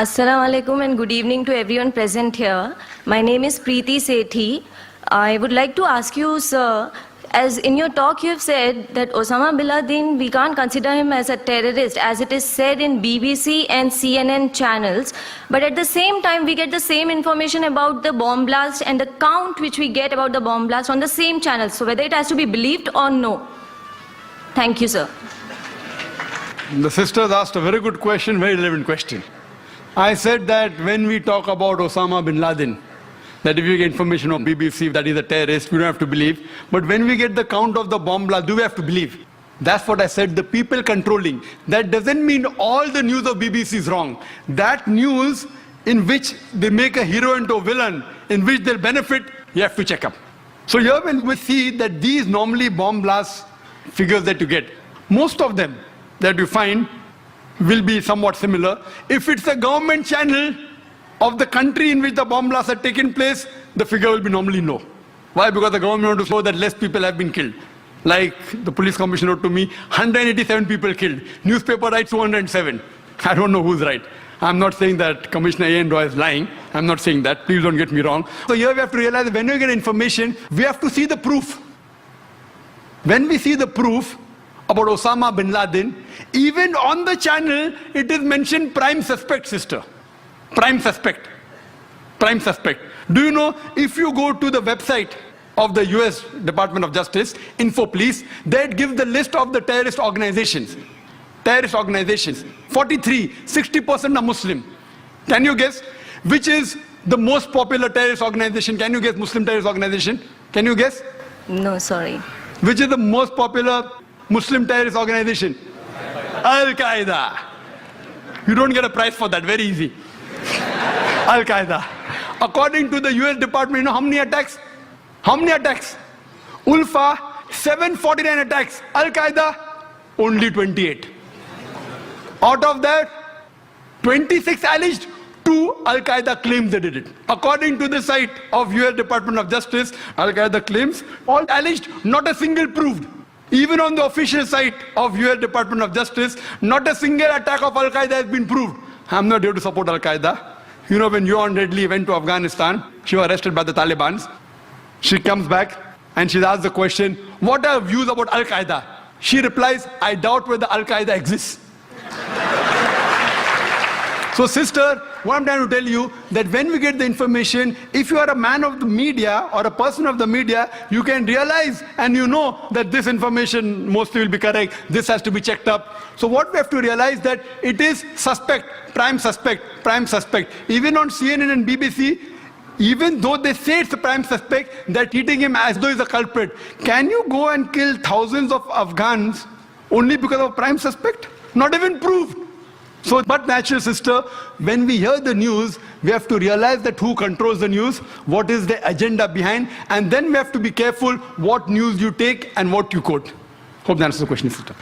Assalamu alaikum and good evening to everyone present here. My name is Preeti Sethi. I would like to ask you, sir, as in your talk you have said that Osama bin Laden, we can't consider him as a terrorist as it is said in BBC and CNN channels, but at the same time we get the same information about the bomb blast and the count which we get about the bomb blast on the same channels. So whether it has to be believed or no. Thank you, sir. The sisters asked a very good question, very relevant question. I said that when we talk about Osama bin Laden, that if you get information on BBC that he's a terrorist, we don't have to believe. But when we get the count of the bomb blast, do we have to believe? That's what I said, the people controlling. That doesn't mean all the news of BBC is wrong. That news in which they make a hero into a villain, in which they'll benefit, you have to check up. So here when we see that these normally bomb blast figures that you get, most of them that you find will be somewhat similar. If it's a government channel of the country in which the bomb blasts have taken place, the figure will be normally low. Why? Because the government wants to show that less people have been killed. Like the police commissioner wrote to me, 187 people killed. Newspaper writes 207. I don't know who's right. I'm not saying that Commissioner A.N. Roy is lying. I'm not saying that. Please don't get me wrong. So here we have to realize that when we get information, we have to see the proof. When we see the proof about Osama bin Laden, even on the channel, it is mentioned prime suspect, sister. Prime suspect. Prime suspect. Do you know, if you go to the website of the US Department of Justice, Info Police, that gives the list of the terrorist organizations. Terrorist organizations. 43, 60% are Muslim. Can you guess which is the most popular terrorist organization? Can you guess Muslim terrorist organization? Can you guess? No, sorry. Which is the most popular Muslim terrorist organization? Al-Qaeda. You don't get a prize for that, very easy. Al-Qaeda. According to the US Department, you know how many attacks? How many attacks? Ulfa, 749 attacks. Al-Qaeda, only 28. Out of that, 26 alleged, 2 Al-Qaeda claims they did it. According to the site of US Department of Justice, Al-Qaeda claims, all alleged, not a single proved. Even on the official site of US Department of Justice, not a single attack of Al-Qaeda has been proved. I'm not here to support Al-Qaeda. You know, when Yohan Redley went to Afghanistan, she was arrested by the Taliban. She comes back and she's asked the question, what are your views about Al-Qaeda? She replies, I doubt whether Al-Qaeda exists. So sister, what I'm trying to tell you, that when we get the information, if you are a man of the media or a person of the media, you can realize and you know that this information mostly will be correct, this has to be checked up. So what we have to realize that it is suspect, prime suspect, prime suspect. Even on CNN and BBC, even though they say it's a prime suspect, they're treating him as though he's a culprit. Can you go and kill thousands of Afghans only because of a prime suspect? Not even proved. So, but natural sister, when we hear the news, we have to realize that who controls the news, what is the agenda behind, and then we have to be careful what news you take and what you quote. Hope that answers the question, sister.